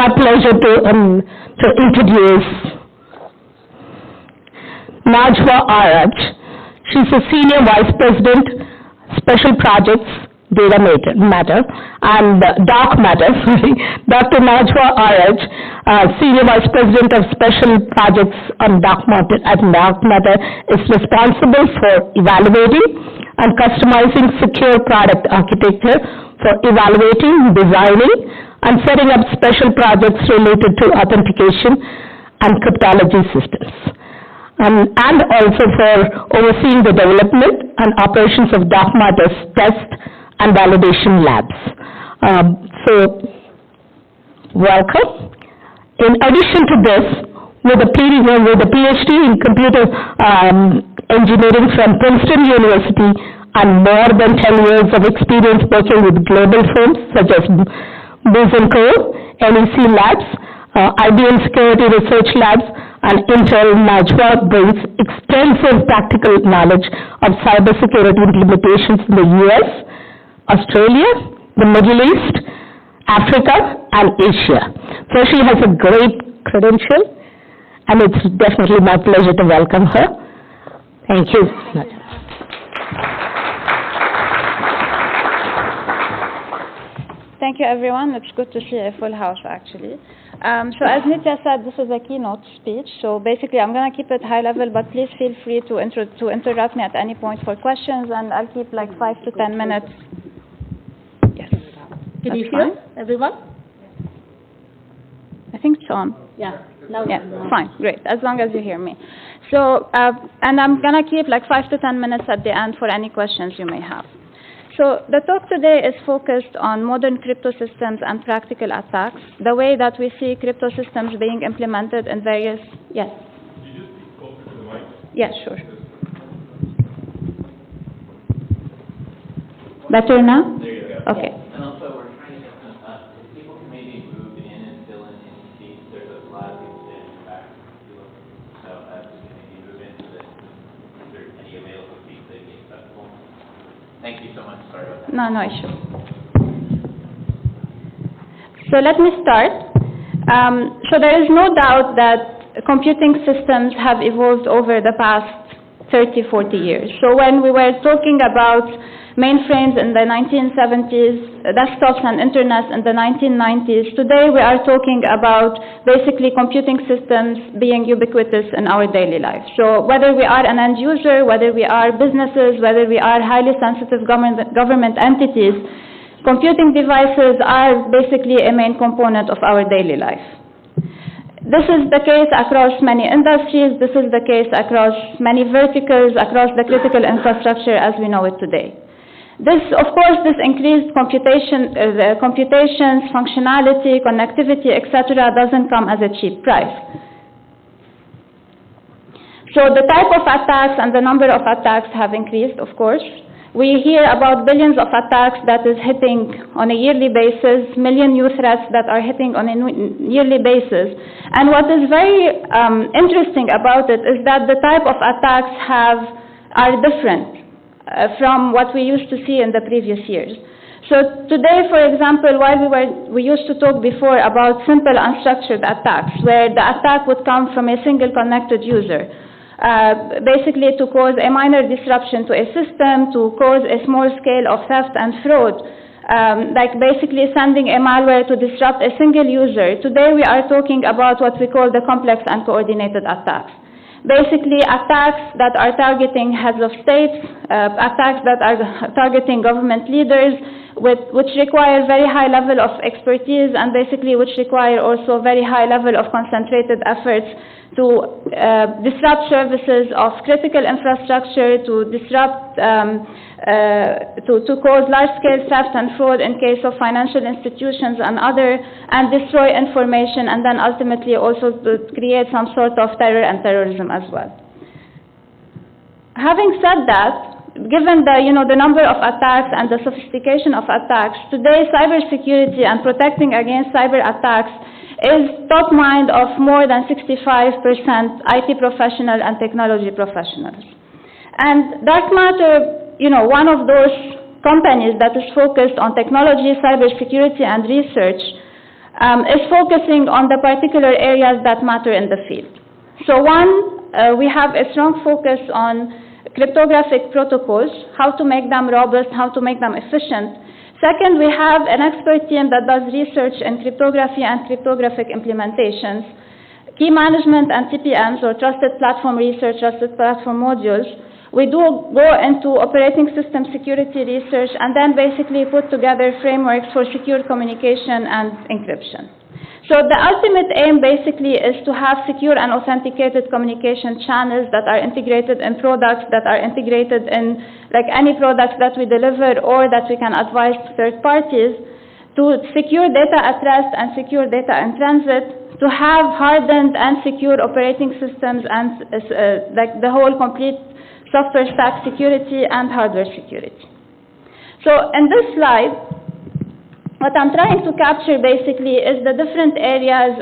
my pleasure to introduce G02a Aaraj. She's a Senior Vice President, Special Projects, Data Matter, and Dark Matter, Dr. G02a Aaraj, Senior Vice President of Special Projects on Dark Matter, is responsible for evaluating and customizing secure product architecture for evaluating, designing, and setting up special projects related to authentication and cryptology systems. And also for overseeing the development and operations of dark matter's test and validation labs. So, welcome. In addition to this, with a PhD in computer engineering from Princeton University and more than 10 years of experience working with global firms such as Booz & Co., NEC Labs, IBM Security Research Labs, and Intel, G02a brings extensive practical knowledge of cybersecurity implementations in the US, Australia, the Middle East, Africa, and Asia. So she has a great credential, and it's definitely my pleasure to welcome her. Thank you. Thank you, everyone. It's good to see a full house, actually. So as Nitya said, this is a keynote speech. So basically, I'm going to keep it high level, but please feel free to interrupt me at any point for questions, and I'll keep like 5 to 10 minutes. Yes. Can you hear everyone? I think it's on. Yeah. Now yeah, fine, great, as long as you hear me. So, and I'm going to keep like 5 to 10 minutes at the end for any questions you may have. So the talk today is focused on modern crypto systems and practical attacks, the way that we see crypto systems being implemented in various... Yes? Could you just speak closer to the mic? Yes, sure. Better now? There you go. Okay. And also, we're trying to get some, if people can maybe move in and fill in any seats, there's a lot of people standing in the back. So if you move into the, if there's any available seats, they'd be acceptable. Thank you so much. Sorry about that. No issue. So let me start. So there is no doubt that computing systems have evolved over the past 30, 40 years. So when we were talking about mainframes in the 1970s, desktops and internet in the 1990s, today we are talking about basically computing systems being ubiquitous in our daily life. So whether we are an end user, whether we are businesses, whether we are highly sensitive government entities, computing devices are basically a main component of our daily life. This is the case across many industries. This is the case across many verticals, across the critical infrastructure as we know it today. This, of course, this increased computations, functionality, connectivity, etc., doesn't come as a cheap price. So the type of attacks and the number of attacks have increased, of course. We hear about billions of attacks that is hitting on a yearly basis, million new threats that are hitting on a yearly basis. And what is very interesting about it is that the type of attacks are different from what we used to see in the previous years. So today, for example, while we used to talk before about simple unstructured attacks, where the attack would come from a single connected user, basically to cause a minor disruption to a system, to cause a small scale of theft and fraud, like basically sending a malware to disrupt a single user. Today we are talking about what we call the complex and coordinated attacks. Basically attacks that are targeting heads of states, attacks that are targeting government leaders, which require very high level of expertise and basically which require also very high level of concentrated efforts to disrupt services of critical infrastructure, to disrupt, to cause large-scale theft and fraud in case of financial institutions and other, and destroy information, and then ultimately also to create some sort of terror and terrorism as well. Having said that, given the number of attacks and the sophistication of attacks, today cybersecurity and protecting against cyber attacks is top mind of more than 65% IT professional and technology professionals. And Dark Matter, one of those companies that is focused on technology, cybersecurity, and research, is focusing on the particular areas that matter in the field. So one, we have a strong focus on cryptographic protocols, how to make them robust, how to make them efficient. Second, we have an expert team that does research in cryptography and cryptographic implementations, key management and TPMs, or trusted platform research, trusted platform modules. We do go into operating system security research and then basically put together frameworks for secure communication and encryption. So the ultimate aim basically is to have secure and authenticated communication channels that are integrated in products, that are integrated in like any products that we deliver or that we can advise to third parties, to secure data at rest and secure data in transit, to have hardened and secure operating systems and like the whole complete software stack security and hardware security. So in this slide, what I'm trying to capture basically is the different areas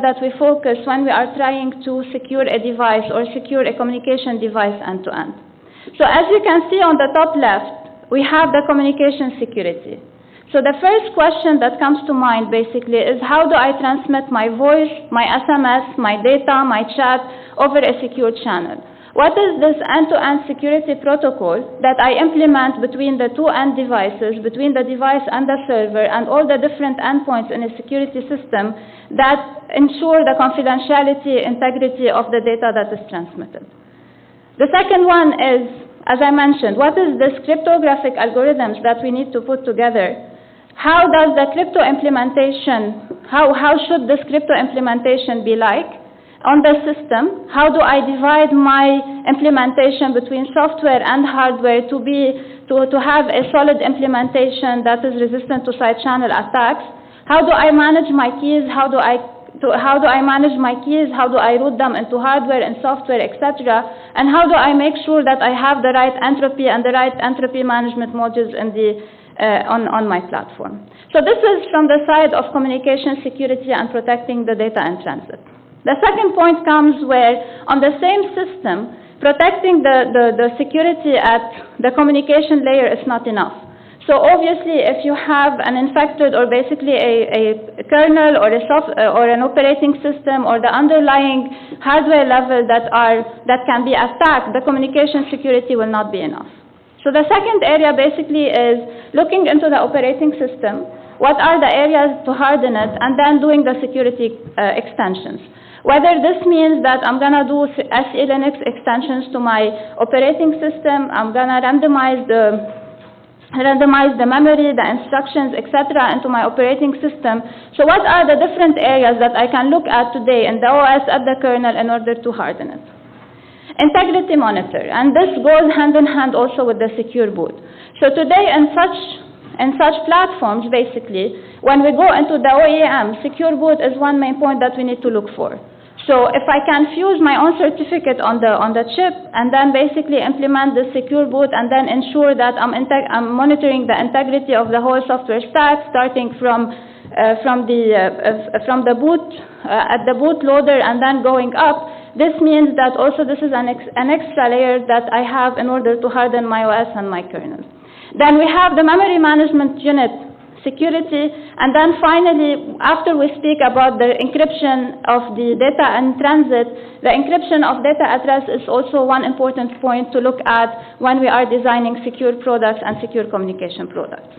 that we focus when we are trying to secure a device or secure a communication device end to end. So as you can see on the top left, we have the communication security. So the first question that comes to mind basically is how do I transmit my voice, my SMS, my data, my chat over a secure channel? What is this end-to-end security protocol that I implement between the two end devices, between the device and the server, and all the different endpoints in a security system that ensure the confidentiality, integrity of the data that is transmitted? The second one is, as I mentioned, what is this cryptographic algorithms that we need to put together? How does the crypto implementation, how should this crypto implementation be like on the system? How do I divide my implementation between software and hardware to have a solid implementation that is resistant to side channel attacks? How do I manage my keys? How do I manage my keys? How do I route them into hardware and software, etc.? And how do I make sure that I have the right entropy and the right entropy management modules in on my platform? So this is from the side of communication security and protecting the data in transit. The second point comes where, on the same system, protecting the security at the communication layer is not enough. So obviously, if you have an infected or basically a kernel or or an operating system or the underlying hardware level that can be attacked, the communication security will not be enough. So the second area basically is looking into the operating system, what are the areas to harden it, and then doing the security extensions. Whether this means that I'm going to do SE Linux extensions to my operating system, I'm going to randomize the memory, the instructions, etc. into my operating system. So what are the different areas that I can look at today in the OS at the kernel in order to harden it? Integrity monitor, and this goes hand in hand also with the secure boot. So today in such platforms, basically, when we go into the OEM, secure boot is one main point that we need to look for. So if I can fuse my own certificate on the chip and then basically implement the secure boot and then ensure that I'm monitoring the integrity of the whole software stack, starting from the boot at the bootloader and then going up, this means that also this is an extra layer that I have in order to harden my OS and my kernel. Then we have the memory management unit security, and then finally, after we speak about the encryption of the data in transit, the encryption of data at rest is also one important point to look at when we are designing secure products and secure communication products.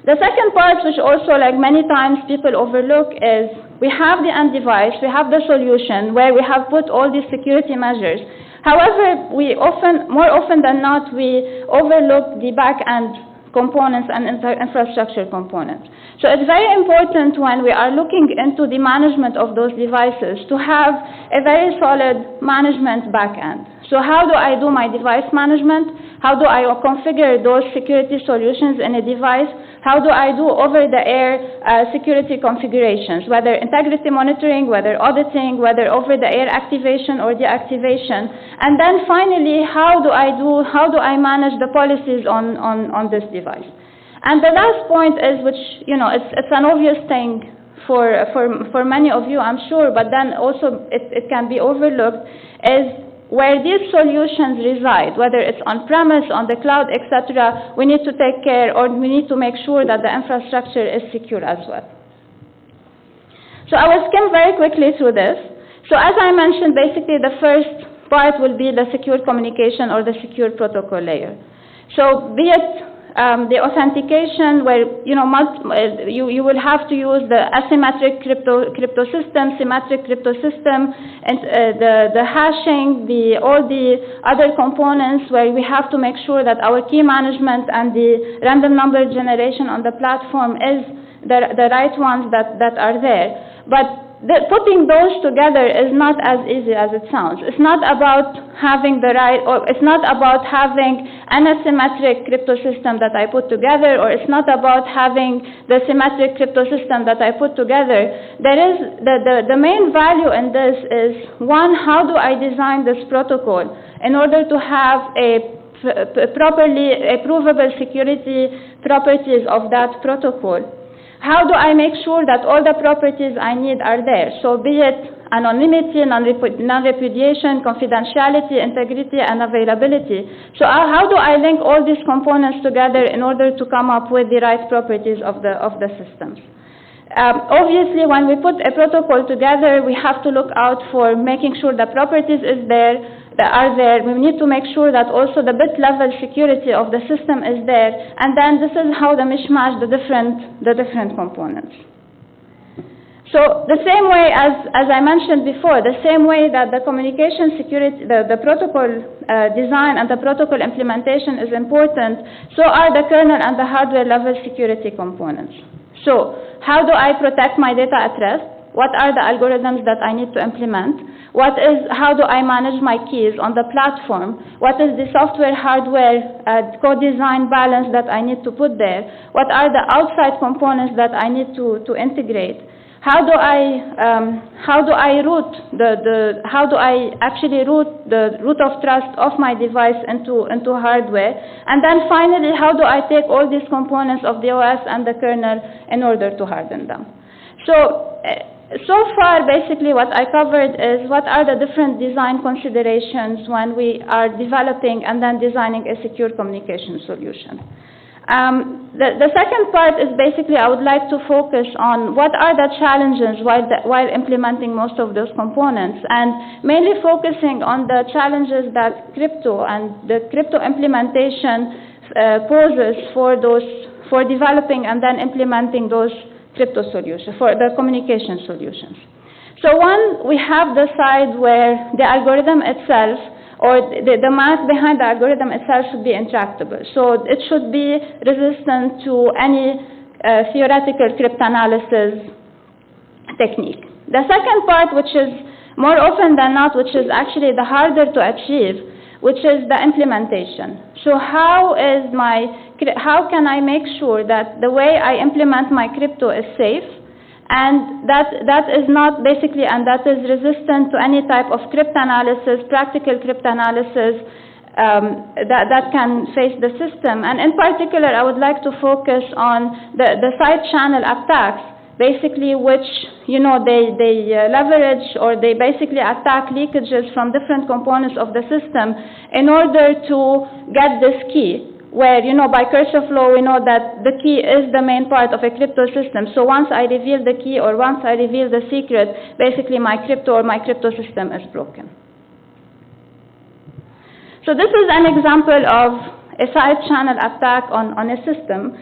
The second part, which also like many times people overlook, is we have the end device, we have the solution where we have put all these security measures. However, more often than not, we overlook the back-end components and infrastructure components. So it's very important when we are looking into the management of those devices to have a very solid management backend. So how do I do my device management? How do I configure those security solutions in a device? How do I do over-the-air security configurations, whether integrity monitoring, whether auditing, whether over-the-air activation or deactivation? And then finally, how do I manage the policies on this device? And the last point is, which, you know, it's an obvious thing for many of you, I'm sure, but then also it can be overlooked, is where these solutions reside, whether it's on-premise, on the cloud, etc., we need to take care, or we need to make sure that the infrastructure is secure as well. So I will skim very quickly through this. So as I mentioned, basically the first part will be the secure communication or the secure protocol layer. So be it the authentication, where you will have to use the asymmetric crypto system, symmetric crypto system, and the hashing, all the other components where we have to make sure that our key management and the random number generation on the platform is the right ones that are there. But putting those together is not as easy as it sounds. It's not about having the right, or it's not about having an asymmetric crypto system that I put together, or it's not about having the symmetric crypto system that I put together. There is, the main value in this is, one, how do I design this protocol in order to have properly provable security properties of that protocol? How do I make sure that all the properties I need are there? So be it anonymity, non-repudiation, confidentiality, integrity, and availability. So how do I link all these components together in order to come up with the right properties of the systems? Obviously, when we put a protocol together, we have to look out for making sure the properties are there. We need to make sure that also the bit level security of the system is there, and then this is how the mishmash the different components. So the same way as I mentioned before, the same way that the communication security, the protocol design and the protocol implementation is important, so are the kernel and the hardware level security components. So how do I protect my data at rest? What are the algorithms that I need to implement? How do I manage my keys on the platform? What is the software-hardware co-design balance that I need to put there? What are the outside components that I need to integrate? How do I actually route the root of trust of my device into hardware? And then finally, how do I take all these components of the OS and the kernel in order to harden them? So far, basically what I covered is what are the different design considerations when we are developing and then designing a secure communication solution. The second part is basically I would like to focus on what are the challenges while implementing most of those components, and mainly focusing on the challenges that crypto and the crypto implementation poses for developing and then implementing those crypto solutions, for the communication solutions. So one, we have the side where the algorithm itself, or the math behind the algorithm itself, should be intractable. So it should be resistant to any theoretical cryptanalysis technique. The second part, which is more often than not, which is actually the harder to achieve, which is the implementation. So how can I make sure that the way I implement my crypto is safe, and that is not basically, and that is resistant to any type of cryptanalysis, practical cryptanalysis that can face the system. And in particular, I would like to focus on the side channel attacks, basically, which they leverage, or they basically attack leakages from different components of the system in order to get this key, where by Kirchhoff law we know that the key is the main part of a crypto system. So once I reveal the key, or once I reveal the secret, basically my crypto system is broken. So this is an example of a side channel attack on a system.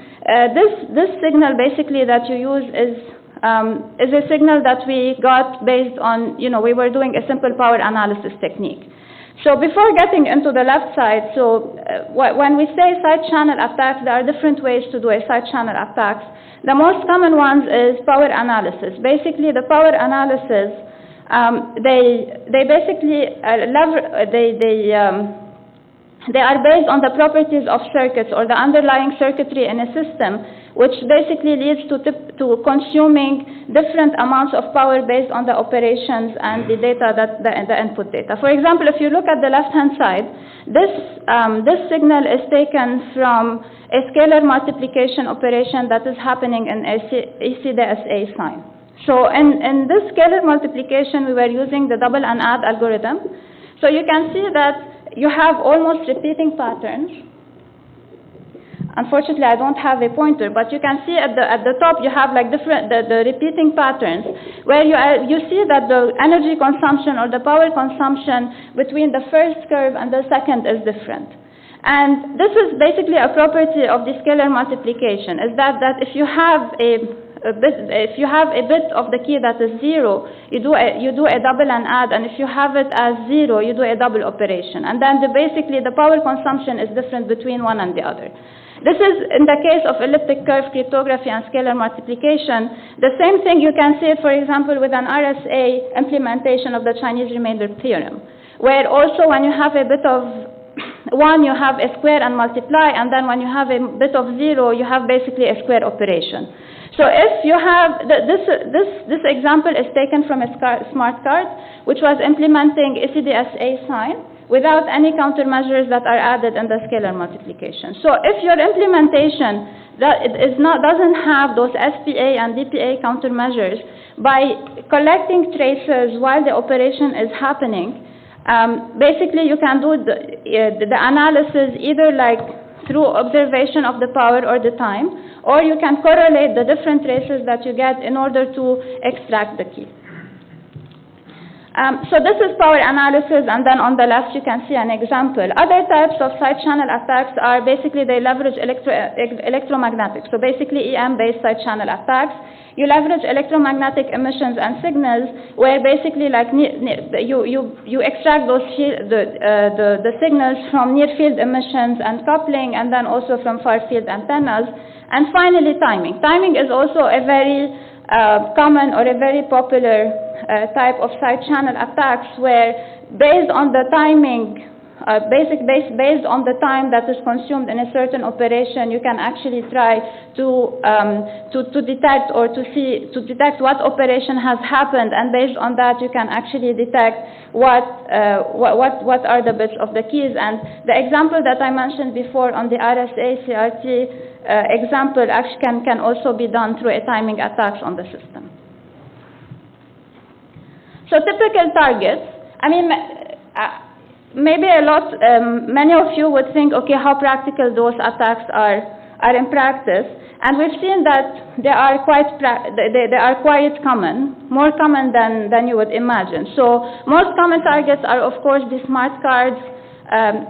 This signal basically that you use is a signal that we got based on, we were doing a simple power analysis technique. So before getting into the left side, when we say side channel attacks, there are different ways to do a side channel attacks. The most common ones is power analysis. Basically, the power analysis, they basically they are based on the properties of circuits or the underlying circuitry in a system, which basically leads to consuming different amounts of power based on the operations and the data, the input data. For example, if you look at the left-hand side, this signal is taken from a scalar multiplication operation that is happening in ECDSA sign. So in this scalar multiplication, we were using the double and add algorithm. So you can see that you have almost repeating patterns. Unfortunately, I don't have a pointer, but you can see at the top you have like the repeating patterns where you see that the energy consumption or the power consumption between the first curve and the second is different. And this is basically a property of the scalar multiplication, is that if you have a bit of the key that is 0, you do a double and add, and if you have it as 0, you do a double operation. And then basically the power consumption is different between one and the other. This is in the case of elliptic curve cryptography and scalar multiplication. The same thing you can see, for example, with an RSA implementation of the Chinese remainder theorem, where also when you have a bit of 1, you have a square and multiply, and then when you have a bit of 0, you have basically a square operation. So if you have, this example is taken from a smart card, which was implementing ECDSA sign without any countermeasures that are added in the scalar multiplication. So if your implementation doesn't have those SPA and DPA countermeasures, by collecting traces while the operation is happening, basically you can do the analysis either like through observation of the power or the time, or you can correlate the different traces that you get in order to extract the key. So this is power analysis, and then on the left you can see an example. Other types of side channel attacks are basically they leverage electromagnetic, so basically EM-based side channel attacks. You leverage electromagnetic emissions and signals, where basically like you extract those the signals from near field emissions and coupling, and then also from far field antennas. And finally, timing. Timing is also a very common or a very popular type of side channel attacks, where based on the timing, based on the time that is consumed in a certain operation, you can actually try to detect or to detect what operation has happened, and based on that you can actually detect what are the bits of the keys. And the example that I mentioned before on the RSA CRT example actually can also be done through a timing attacks on the system. So typical targets, I mean, maybe many of you would think, okay, how practical those attacks are in practice, and we've seen that they are quite common, more common than you would imagine. So most common targets are, of course, the smart cards,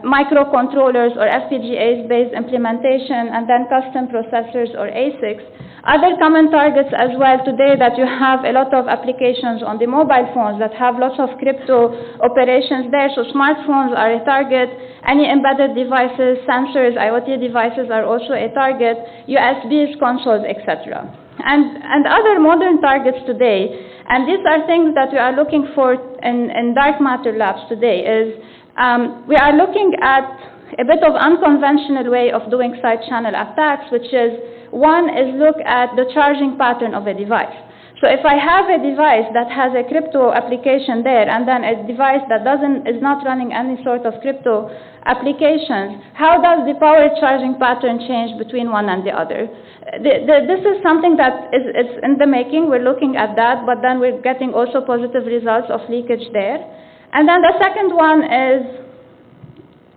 microcontrollers or FPGAs-based implementation, and then custom processors or ASICs. Other common targets as well today that you have a lot of applications on the mobile phones that have lots of crypto operations there, so smartphones are a target, any embedded devices, sensors, IoT devices are also a target, USBs, consoles, etc. And other modern targets today, and these are things that we are looking for in dark matter labs today, is we are looking at a bit of unconventional way of doing side channel attacks, which is, one is look at the charging pattern of a device. So if I have a device that has a crypto application there, and then a device that is not running any sort of crypto applications, how does the power charging pattern change between one and the other? This is something that is in the making. We're looking at that, but then we're getting also positive results of leakage there. And then the second one is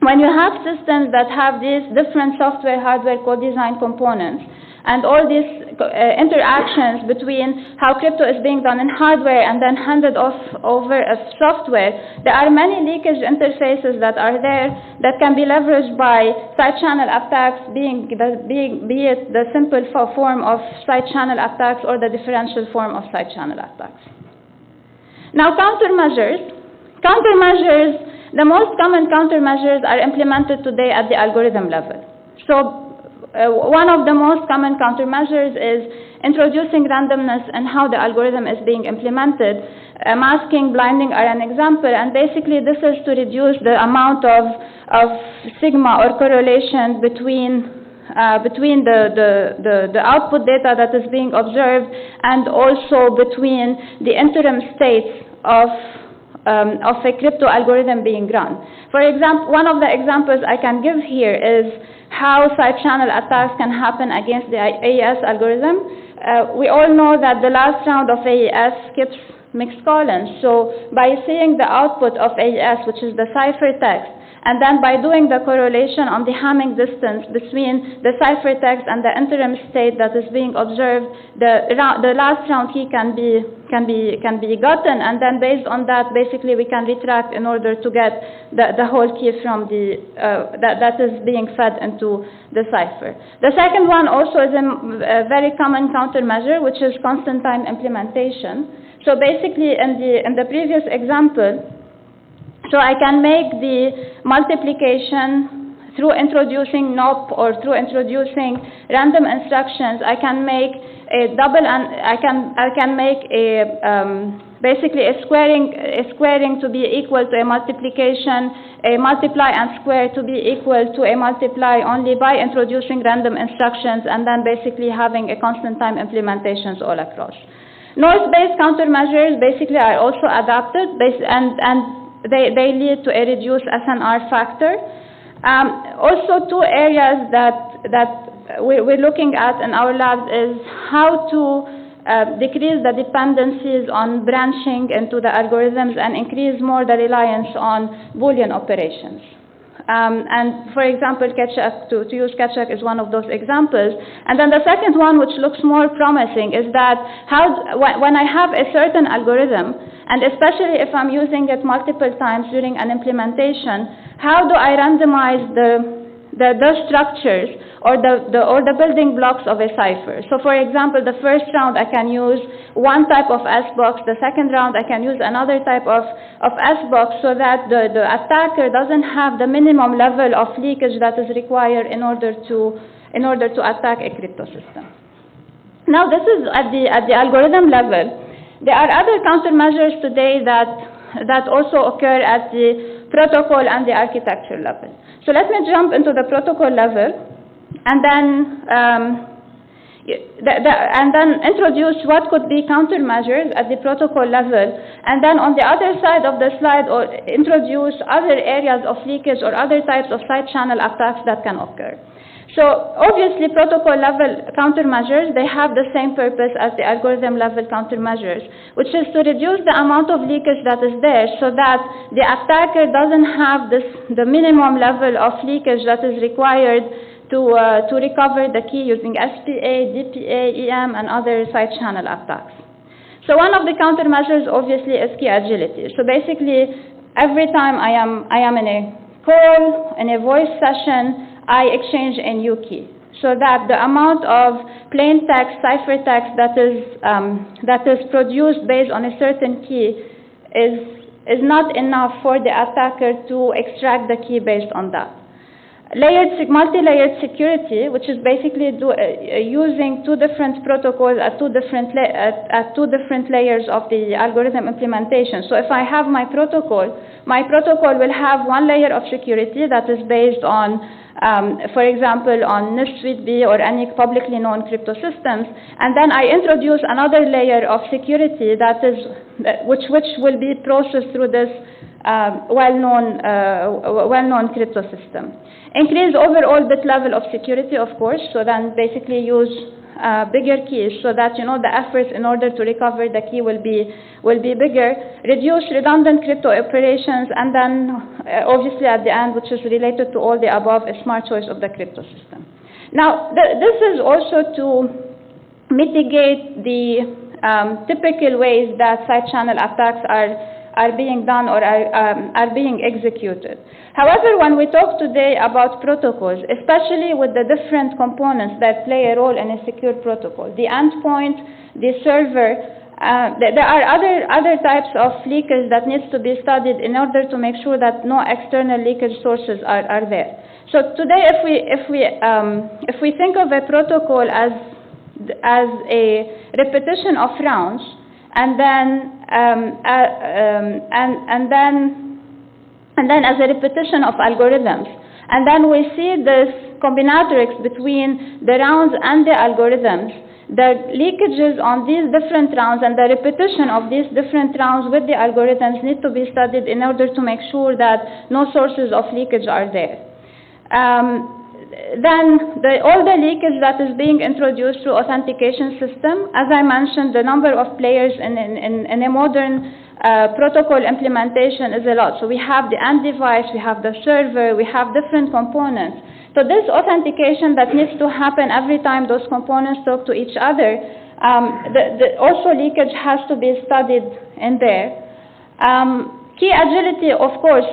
when you have systems that have these different software, hardware, co-design components, and all these interactions between how crypto is being done in hardware and then handed off over as software, there are many leakage interfaces that are there that can be leveraged by side channel attacks, be it the simple form of side channel attacks or the differential form of side channel attacks. Now, countermeasures. Countermeasures, the most common countermeasures are implemented today at the algorithm level. So one of the most common countermeasures is introducing randomness and how the algorithm is being implemented. Masking, blinding are an example, and basically this is to reduce the amount of sigma or correlation between the output data that is being observed and also between the interim states of a crypto algorithm being run. For example, one of the examples I can give here is how side channel attacks can happen against the AES algorithm. We all know that the last round of AES skips mixed columns. So by seeing the output of AES, which is the ciphertext, and then by doing the correlation on the Hamming distance between the ciphertext and the interim state that is being observed, the last round key can be gotten, and then based on that, basically we can retract in order to get the whole key from the that is being fed into the cipher. The second one also is a very common countermeasure, which is constant time implementation. So basically, in the previous example, so I can make the multiplication through introducing NOP or through introducing random instructions. I can make a double, and I can make a basically a squaring to be equal to a multiplication, a multiply and square to be equal to a multiply only by introducing random instructions, and then basically having a constant time implementations all across. Noise-based countermeasures basically are also adapted, and they lead to a reduced SNR factor. Also, two areas that we're looking at in our labs is how to decrease the dependencies on branching into the algorithms and increase more the reliance on Boolean operations. And for example, to use Ketchak is one of those examples. And then the second one, which looks more promising, is that when I have a certain algorithm, and especially if I'm using it multiple times during an implementation, how do I randomize the structures or the building blocks of a cipher? So for example, the first round I can use one type of S-box, the second round I can use another type of S-box, so that the attacker doesn't have the minimum level of leakage that is required in order to attack a crypto system. Now this is at the algorithm level. There are other countermeasures today that also occur at the protocol and the architecture level. So let me jump into the protocol level, and then introduce what could be countermeasures at the protocol level, and then on the other side of the slide, or introduce other areas of leakage or other types of side channel attacks that can occur. So obviously, protocol level countermeasures, they have the same purpose as the algorithm level countermeasures, which is to reduce the amount of leakage that is there, so that the attacker doesn't have the minimum level of leakage that is required to recover the key using SPA, DPA, EM, and other side channel attacks. So one of the countermeasures obviously is key agility. So basically, every time I am in a call, in a voice session, I exchange a new key, so that the amount of plain text, ciphertext that is produced based on a certain key is not enough for the attacker to extract the key based on that. Multi-layered security, which is basically using two different protocols at two different layers of the algorithm implementation. So if I have my protocol will have one layer of security that is based on, for example, on NIST Suite B or any publicly known crypto systems, and then I introduce another layer of security which will be processed through this well-known crypto system. Increase overall bit level of security, of course, so then basically use bigger keys, so that the efforts in order to recover the key will be bigger. Reduce redundant crypto operations, and then obviously at the end, which is related to all the above, a smart choice of the crypto system. Now this is also to mitigate the typical ways that side channel attacks are being done or are being executed. However, when we talk today about protocols, especially with the different components that play a role in a secure protocol, the endpoint, the server, there are other types of leakage that needs to be studied in order to make sure that no external leakage sources are there. So today, if we think of a protocol as a repetition of rounds, and then as a repetition of algorithms, and then we see this combinatorics between the rounds and the algorithms, the leakages on these different rounds and the repetition of these different rounds with the algorithms need to be studied in order to make sure that no sources of leakage are there. then all the leakage that is being introduced through authentication system, as I mentioned, the number of players in a modern protocol implementation is a lot. So we have the end device, we have the server, we have different components. So this authentication that needs to happen every time those components talk to each other, also leakage has to be studied in there. Key agility, of course,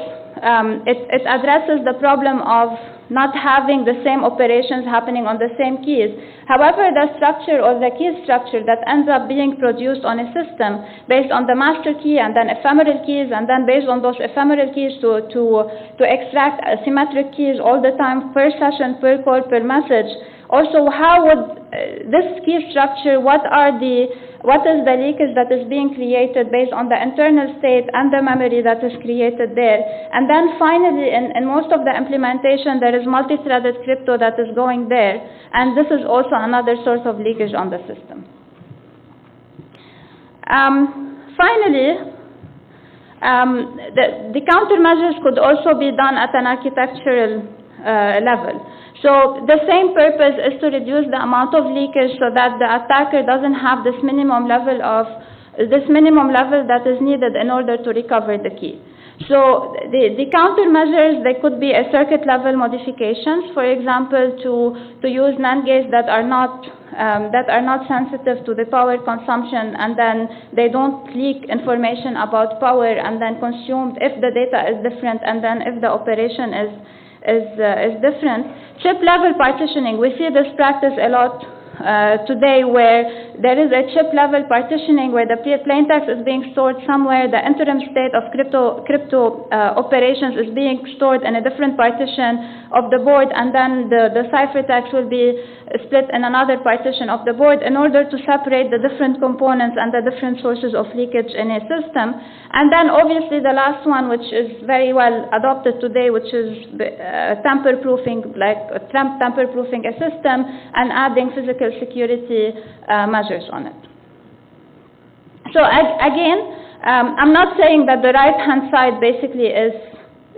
it addresses the problem of not having the same operations happening on the same keys. However, the structure or the key structure that ends up being produced on a system based on the master key and then ephemeral keys, and then based on those ephemeral keys to extract asymmetric keys all the time per session, per call, per message. Also, how would this key structure, what is the leakage that is being created based on the internal state and the memory that is created there? And then finally, in most of the implementation, there is multi-threaded crypto that is going there, and this is also another source of leakage on the system. Finally, the countermeasures could also be done at an architectural level. So the same purpose is to reduce the amount of leakage so that the attacker doesn't have this minimum level that is needed in order to recover the key. So the countermeasures, they could be a circuit level modifications, for example, to use NAND gates that are not sensitive to the power consumption, and then they don't leak information about power and then consumed if the data is different, and then if the operation is different. Chip level partitioning, we see this practice a lot today, where there is a chip level partitioning where the plain text is being stored somewhere, the interim state of crypto operations is being stored in a different partition of the board, and then the ciphertext will be split in another partition of the board in order to separate the different components and the different sources of leakage in a system. And then obviously the last one, which is very well adopted today, which is tamper-proofing, like tamper-proofing a system and adding physical security measures on it. So again, I'm not saying that the right-hand side basically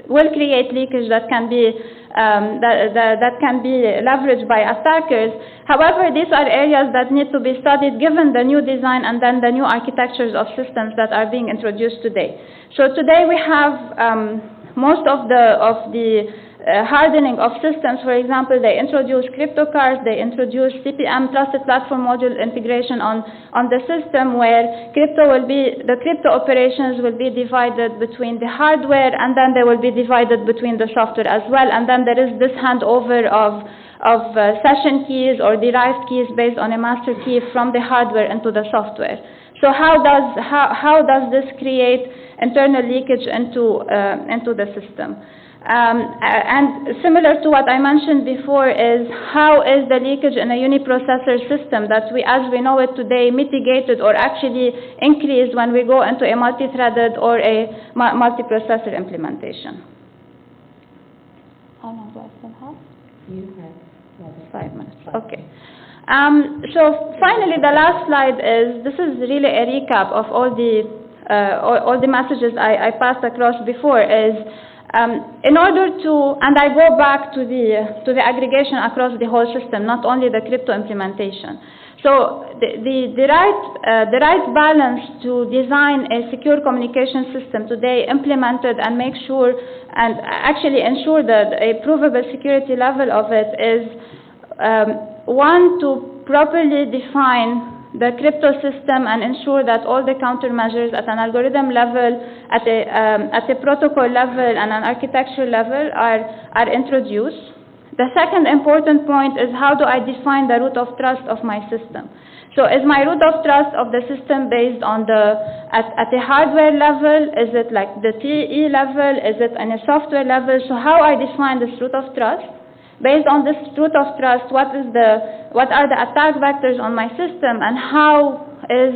will create leakage that can be that can be leveraged by attackers. However, these are areas that need to be studied given the new design and then the new architectures of systems that are being introduced today. So today we have most of the hardening of systems. For example, they introduce crypto cards, they introduce CPM, Trusted Platform Module integration on the system, where the crypto operations will be divided between the hardware, and then they will be divided between the software as well. And then there is this handover of session keys or derived keys based on a master key from the hardware into the software. So how does this create internal leakage into the system? And similar to what I mentioned before is how is the leakage in a uniprocessor system that as we know it today mitigated or actually increased when we go into a multi-threaded or a multiprocessor implementation. How long do I still have? You have 5 minutes. Okay. So finally, the last slide this is really a recap of all the messages I passed across before in order to, and I go back to the aggregation across the whole system, not only the crypto implementation. So the right balance to design a secure communication system today, implemented and make sure and actually ensure that a provable security level of it is one, to properly define the crypto system and ensure that all the countermeasures at an algorithm level, at a protocol level and an architecture level are introduced. The second important point is how do I define the root of trust of my system? So is my root of trust of the system based on at a hardware level? Is it like the TE level? Is it on a software level? So how I define this root of trust? Based on this root of trust, what are the attack vectors on my system, and how is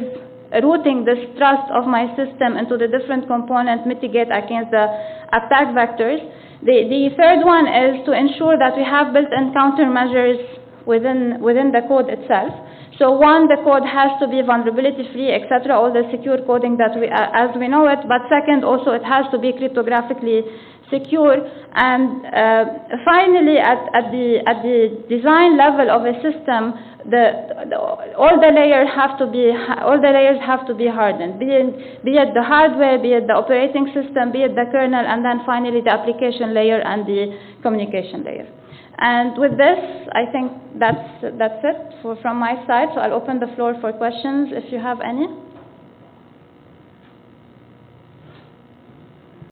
routing this trust of my system into the different components mitigate against the attack vectors? The third one is to ensure that we have built-in countermeasures within the code itself. So one, the code has to be vulnerability-free, etc., all the secure coding that as we know it. But second, also it has to be cryptographically secure, and finally, at the design level of a system, all the layers have to be hardened, be it the hardware, be it the operating system, be it the kernel, and then finally the application layer and the communication layer. And with this, I think that's it from my side. So I'll open the floor for questions if you have any.